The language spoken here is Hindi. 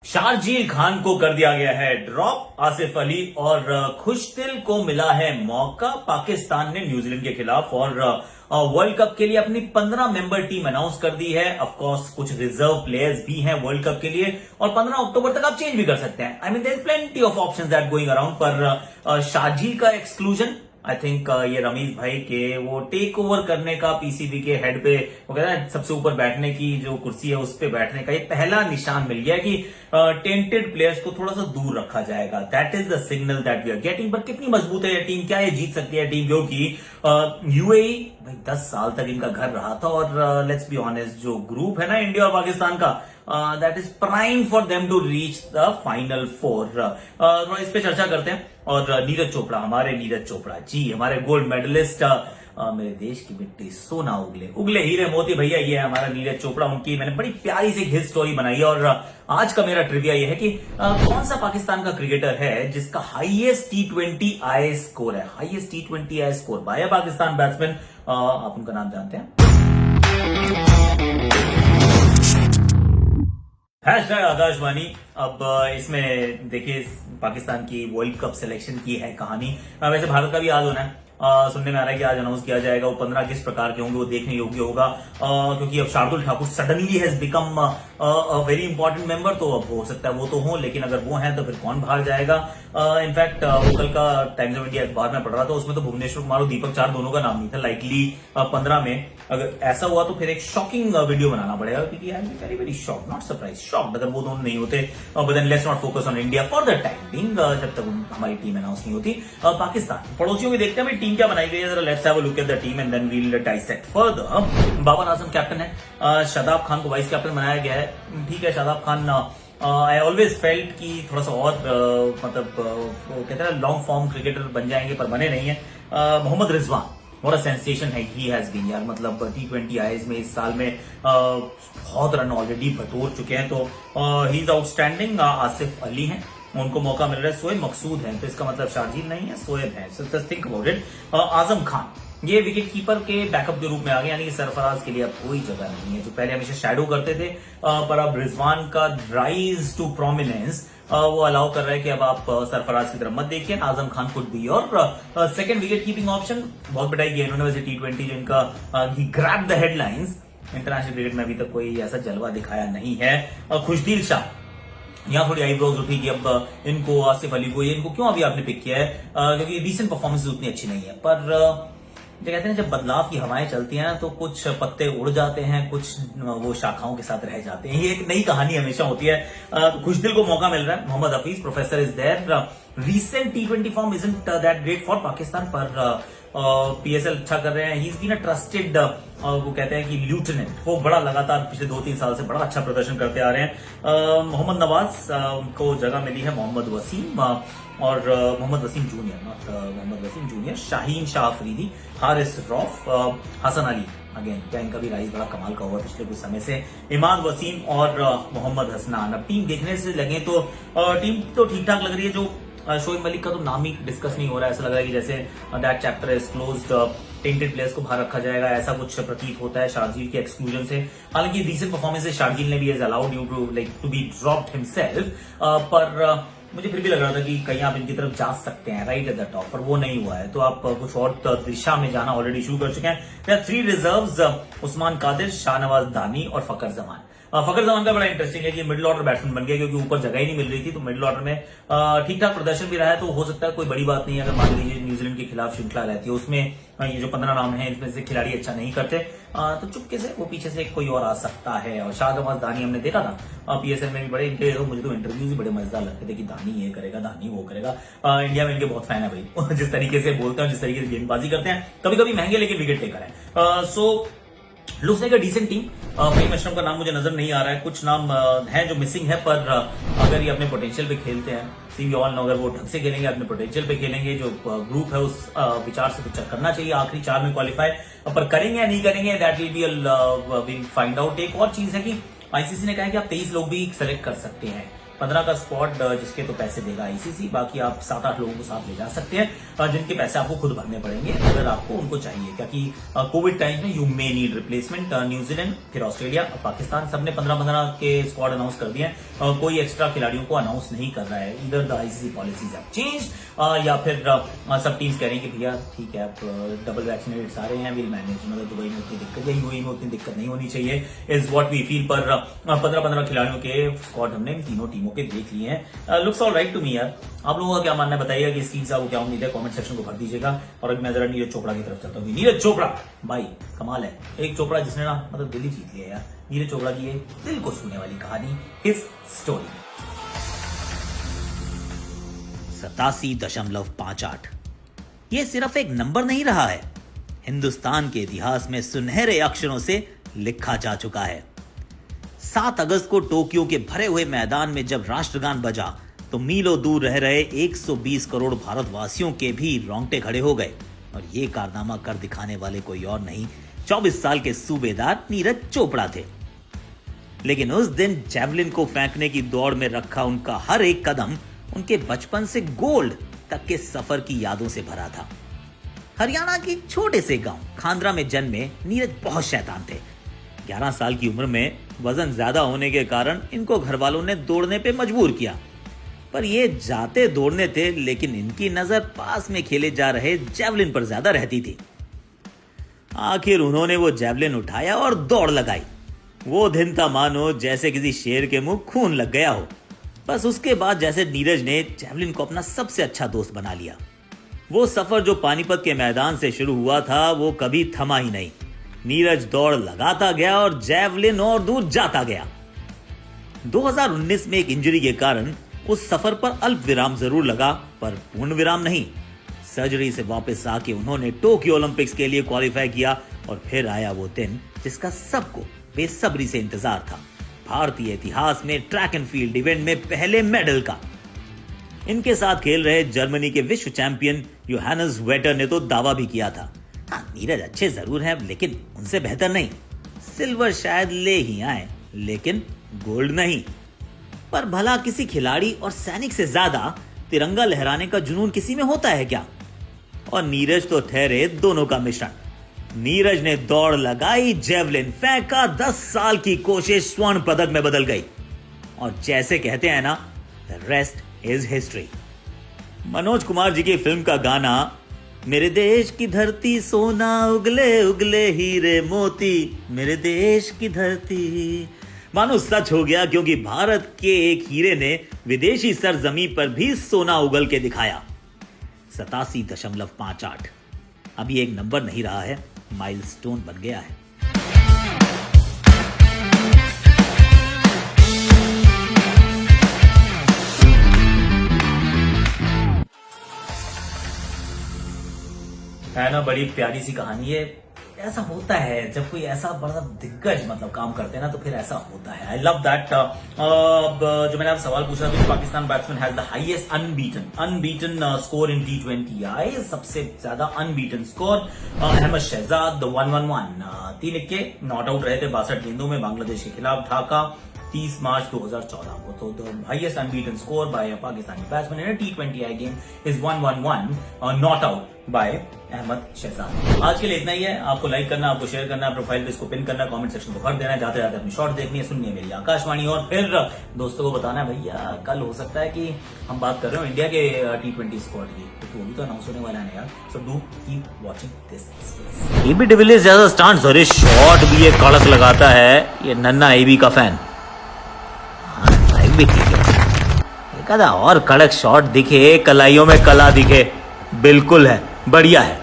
शारजील खान को कर दिया गया है ड्रॉप। आसिफ अली और खुशदिल को मिला है मौका। पाकिस्तान ने न्यूजीलैंड के खिलाफ और वर्ल्ड कप के लिए अपनी 15 मेंबर टीम अनाउंस कर दी है। ऑफ कोर्स कुछ रिजर्व प्लेयर्स भी हैं वर्ल्ड कप के लिए और 15 अक्टूबर तक आप चेंज भी कर सकते हैं। I mean there is plenty of options that going around, पर शारजील का एक्सक्लूजन आई थिंक ये रमीज भाई के वो टेक ओवर करने का, पीसीबी के हेड पे वो कहते हैं सबसे ऊपर बैठने की जो कुर्सी है उस पे बैठने का ये पहला निशान मिल गया कि टेंटेड प्लेयर्स को थोड़ा सा दूर रखा जाएगा। That is the signal that we are getting. पर कितनी मजबूत है ये टीम, क्या ये जीत सकती है टीम, क्योंकि यूएई भाई 10 साल तक इनका घर रहा था और लेट्स बी ऑनेस्ट जो ग्रुप है ना इंडिया और पाकिस्तान का, that is prime for them to reach the final four. थोड़ा इस पे चर्चा करते हैं। और नीरज चोपड़ा, हमारे नीरज चोपड़ा जी, हमारे गोल्ड मेडलिस्ट, मेरे देश की मिट्टी सोना उगले हीरे मोती भैया, ये है हमारा नीरज चोपड़ा। उनकी मैंने बड़ी प्यारी सी हिट स्टोरी बनाई है और आज का मेरा ट्रिविया ये है कि कौन सा पाकिस्तान का क्रिकेटर है जिसका हाईएस्ट T20 आई स्कोर है, highest T20 I score bye Pakistan batsman. आप उनका नाम जानते हैं? हैशटैग आकाशवाणी। अब इसमें देखिए पाकिस्तान की वर्ल्ड कप सिलेक्शन की है कहानी। वैसे भारत का भी आज होना है। सुनने में आ रहा है कि आज अनाउंस किया जाएगा। वो 15 किस प्रकार के होंगे वो देखने योग्य होगा, क्योंकि अब Shardul Thakur suddenly has become very important member. तो अब हो सकता है वो तो हो, लेकिन अगर वो है तो फिर कौन बाहर जाएगा। इनफैक्ट वो कल का टाइम्स ऑफ इंडिया अखबार में पढ़ रहा था, उसमें तो भुवनेश्वर कुमार और दीपक चार दोनों का नाम नहीं था। लाइकली 15 में अगर ऐसा हुआ तो फिर एक शॉकिंग वीडियो बनाना पड़ेगा, क्योंकि I am very very shock, not surprise, shocked अगर वो दोनों नहीं होते। But then let's not focus on India for the time being, जब तक हमारी टीम अनाउंस नहीं होती। पाकिस्तान पड़ोसियों की देखते हैं टीम क्या बनाई गई है, जरा let's have a look at the team and then we will dissect further. Babar Azam captain है, शादाब खान को वाइस कैप्टन बनाया गया है। ठीक है, Shadab Khan I always felt कि थोड़ा सा और मतलब कहते हैं लॉन्ग फॉर्म क्रिकेटर बन जाएंगे, पर बने नहीं है। मोहम्मद रिजवान और सेंसेशन है, ही हैज बीन यार, मतलब T20 आईज में इस साल में बहुत रन ऑलरेडी बटोर चुके हैं, तो he is outstanding. Asif Ali हैं, उनको मौका मिल रहा है। सोएब मकसूद है, तो इसका मतलब शारजील नहीं है, सोएब है। So just think about it. Azam Khan ये विकेट कीपर के बैकअप के रूप में आ गए, यानी कि सरफराज के लिए अब कोई जगह नहीं है, जो पहले हमेशा शैडो करते थे। पर अब रिजवान का राइज टू प्रोमिनेंस वो अलाउ कर रहा है कि अब आप सरफराज की तरफ मत देखिए। Azam Khan could be our second wicket keeping option. बहुत पिटाई की इन्होंने वैसे T20 जिनका ही grab the headlines. International cricket में अभी तक कोई ऐसा जलवा दिखाया नहीं है। खुशदिल शाह, यहाँ थोड़ी आईब्रोज उठी कि अब इनको, आसिफ अली को, ये इनको क्यों अभी आपने पिक किया है, क्योंकि रिसेंट परफॉर्मेंस उतनी अच्छी नहीं है। पर जो कहते हैं जब बदलाव की हवाएं चलती हैं तो कुछ पत्ते उड़ जाते हैं, कुछ वो शाखाओं के साथ रह जाते हैं। ये एक नई कहानी हमेशा होती है। खुशदिल को मौका मिल रहा है। Mohammad Hafeez professor is there. Recent T20 form isn't that great for Pakistan, पर PSL अच्छा कर रहे हैं। He is been a trusted, वो कहते हैं कि ल्यूटेनेंट, वो बड़ा लगातार पिछले 2-3 साल से बड़ा अच्छा प्रदर्शन करते आ रहे हैं। मोहम्मद नवाज को जगह मिली है। मोहम्मद वसीम और Mohammad Wasim junior, not Mohammad Wasim junior, Shaheen Shah Afridi, Haris Rauf, Hasan Ali, again क्या इनका भी राइज बड़ा कमाल का हुआ पिछले कुछ समय से, इमाद वसीम और मोहम्मद हसनान। अब टीम देखने से लगे तो टीम तो ठीक ठाक लग रही है। जो शोएब मलिक का तो नाम ही डिस्कस नहीं हो रहा है, ऐसा लग रहा है कि जैसे that chapter is closed, tainted players को बाहर रखा जाएगा, ऐसा कुछ प्रतीत होता है शारजील के एक्सक्लूजन से। हालांकि रीसेंट परफॉर्मेंस से शारजील ने भी is allowed you to like to be dropped himself, पर मुझे फिर भी लग रहा था कि कहीं आप इनकी तरफ जा सकते हैं राइट एट द टॉप, पर वो नहीं हुआ है। तो आप कुछ और दिशा में जाना ऑलरेडी शुरू कर चुके हैं। There are 3 reserves, Usman Qadir, Shahnawaz Dahani और फकर जमान। फकर जमान का बड़ा इंटरेस्टिंग है कि मिडिल ऑर्डर बैट्समैन बन गया, क्योंकि ऊपर जगह ही नहीं मिल रही थी। तो मिडिल ऑर्डर में ठीक ठाक प्रदर्शन भी रहा है, तो हो सकता है कोई बड़ी बात नहीं है अगर मान लीजिए न्यूजीलैंड के खिलाफ श्रृंखला रहती है, उसमें ये जो 15 नाम है इसमें से खिलाड़ी अच्छा नहीं करते, तो चुपके से वो पीछे से कोई और आ सकता है। और शाहनवाज दानी हमने देखा था PSL में भी बड़े इनके, मुझे तो इंटरव्यूज भी बड़े मजेदार लगते थे कि दानी ये करेगा, दानी वो करेगा। इंडिया में इनके बहुत फैन है भाई जिस तरीके से बोलते हैं, जिस तरीके से गेंदबाजी करते हैं, कभी कभी महंगे लेकिन विकेट टेकर है। So looks like a decent team. Faheem Ashraf का नाम मुझे नजर नहीं आ रहा है, कुछ नाम हैं जो मिसिंग है, पर अगर ये अपने पोटेंशियल पे खेलते हैं, सी वी ऑल नो, अगर वो ढंग से खेलेंगे, अपने पोटेंशियल पे खेलेंगे, जो ग्रुप है उस विचार से कुछ करना चाहिए आखिरी 4 में क्वालिफाई। पर करेंगे या नहीं करेंगे that will be find out. एक और चीज है कि आईसीसी ने कहा है कि आप 23 लोग भी सेलेक्ट कर सकते हैं, 15 का स्क्वाड जिसके तो पैसे देगा आईसीसी, बाकी आप 7-8 लोगों को साथ ले जा सकते हैं जिनके पैसे आपको खुद भरने पड़ेंगे अगर आपको उनको चाहिए, क्योंकि कोविड टाइम में you may need replacement. New Zealand, फिर ऑस्ट्रेलिया, पाकिस्तान, सबने 15-15 के स्क्वाड अनाउंस कर दिए हैं। कोई एक्स्ट्रा खिलाड़ियों को अनाउंस नहीं कर रहा है। इधर the ICC policies have change या फिर सब टीम्स कह रही हैं कि भैया ठीक है आप डबल वैक्सीनेटेड सारे हैं, विल मैनेज, मतलब दुबई में उतनी दिक्कत, यूएई में उतनी दिक्कत नहीं होनी चाहिए, इज व्हाट वी फील। पर 15-15 खिलाड़ियों के स्क्वाड हमने इन तीनों टीमों के देख लिए हैं। Looks all right to me यार। आप लोगों का क्या मानना है बताइएगा कि इस टीम से आपको क्या उम्मीद है, कमेंट सेक्शन को भर दीजिएगा। और अभी मैं जरा नीरज चोपड़ा की तरफ चलता हूँ। नीरज चोपड़ा भाई कमाल है, एक चोपड़ा जिसने ना मतलब दिल ही जीत लिया यार। नीरज चोपड़ा की ये दिल को छूने वाली कहानी, हिज स्टोरी। 87.58 ये सिर्फ एक नंबर नहीं रहा है, हिंदुस्तान के इतिहास में सुनहरे अक्षरों से लिखा जा चुका है। 7 अगस्त को टोक्यो के भरे हुए मैदान में जब राष्ट्रगान बजा तो मीलों दूर रह रहे 120 करोड़ भारतवासियों के भी रोंगटे खड़े हो गए। और ये कारनामा कर दिखाने वाले कोई और नहीं, 24 साल के सूबेदार नीरज चोपड़ा थे। लेकिन उस दिन जैवलिन को फेंकने की दौड़ में रखा उनका हर एक कदम उनके बचपन से गोल्ड तक के सफर की यादों से भरा था। हरियाणा के छोटे से गांव खांद्रा में जन्मे नीरज बहुत शैतान थे। 11 साल की उम्र में वजन ज्यादा होने के कारण इनको घर वालों ने दौड़ने पे मजबूर किया। पर ये जाते दौड़ने थे, लेकिन इनकी नजर पास में खेले जा रहे जैवलिन पर ज्यादा रहती थी। आखिर उन्होंने वो जैवलिन उठाया और दौड़ लगाई। वो दिन था मानो जैसे किसी शेर के मुंह खून लग गया हो। बस उसके बाद जैसे नीरज ने जैवलिन को अपना सबसे अच्छा दोस्त बना लिया। वो सफर जो पानीपत के मैदान से शुरू हुआ था वो कभी थमा ही नहीं। नीरज दौड़ लगाता गया और जैवलिन और दूर जाता गया। 2019 में एक इंजरी के कारण उस सफर पर अल्प विराम जरूर लगा, पर पूर्ण विराम नहीं। सर्जरी से वापस आके उन्होंने टोक्यो ओलंपिक्स के लिए क्वालिफाई किया और फिर आया वो दिन जिसका सबको बेसब्री से इंतजार था, भारतीय इतिहास में ट्रैक एंड फील्ड इवेंट में पहले मेडल का। इनके साथ खेल रहे जर्मनी के विश्व चैंपियन योहानस वेटर ने तो दावा भी किया था, हाँ नीरज अच्छे जरूर हैं लेकिन उनसे बेहतर नहीं। सिल्वर शायद ले ही आए लेकिन गोल्ड नहीं। पर भला किसी खिलाड़ी और सैनिक से ज्यादा तिरंगा लहराने का जुनून किसी में होता है क्या? और नीरज तो ठहरे दोनों का मिश्रण। नीरज ने दौड़ लगाई, जेवलिन फेंका, 10 साल की कोशिश स्वर्ण पदक में बदल गई। और जैसे कहते हैं ना, the rest is history. Manoj Kumar ji की फिल्म का गाना, मेरे देश की धरती सोना उगले उगले हीरे मोती, मेरे देश की धरती, मानो सच हो गया, क्योंकि भारत के एक हीरे ने विदेशी सरजमी पर भी सोना उगल के दिखाया। 87.58 अभी एक नंबर नहीं रहा है, माइलस्टोन बन गया है। है ना, बड़ी प्यारी सी कहानी है। ऐसा होता है जब कोई ऐसा बड़ा दिग्गज मतलब काम करते हैं ना, तो फिर ऐसा होता है। I love that. जो मैंने आप सवाल पूछा था, Pakistan batsman has the highest unbeaten score in T20I, सबसे ज्यादा अनबीटन स्कोर अहमद शहजाद 111, 3 इक्के, नॉट आउट रहे थे 62 गेंदों में बांग्लादेश के खिलाफ ढाका 30 मार्च 2014 को। तो the highest unbeaten score by Pakistani batsman in T20I game is 111, not out by Ahmed Shehzad. आज के लिए इतना ही है। आपको लाइक करना, आपको शेयर करना, प्रोफाइल पे इसको पिन करना, कमेंट सेक्शन को भर देना, जाते जाते अपनी शॉर्ट देखनी है, सुननी है मेरी आकाशवाणी, और फिर दोस्तों को बताना है भैया कल हो सकता है कि हम बात कर रहे हो इंडिया के T20 स्क्वाड की, तो वो भी तो अनाउंस होने वाला है यार। So do keep watching this space. AB de Villiers ज्यादा स्टांट्स और शॉट भी ये कड़क लगाता है, ये नन्ना एबी का फैन। भी ठीक है, एक आधा और कड़क शॉट दिखे, कलाइयों में कला दिखे, बिल्कुल है, बढ़िया है।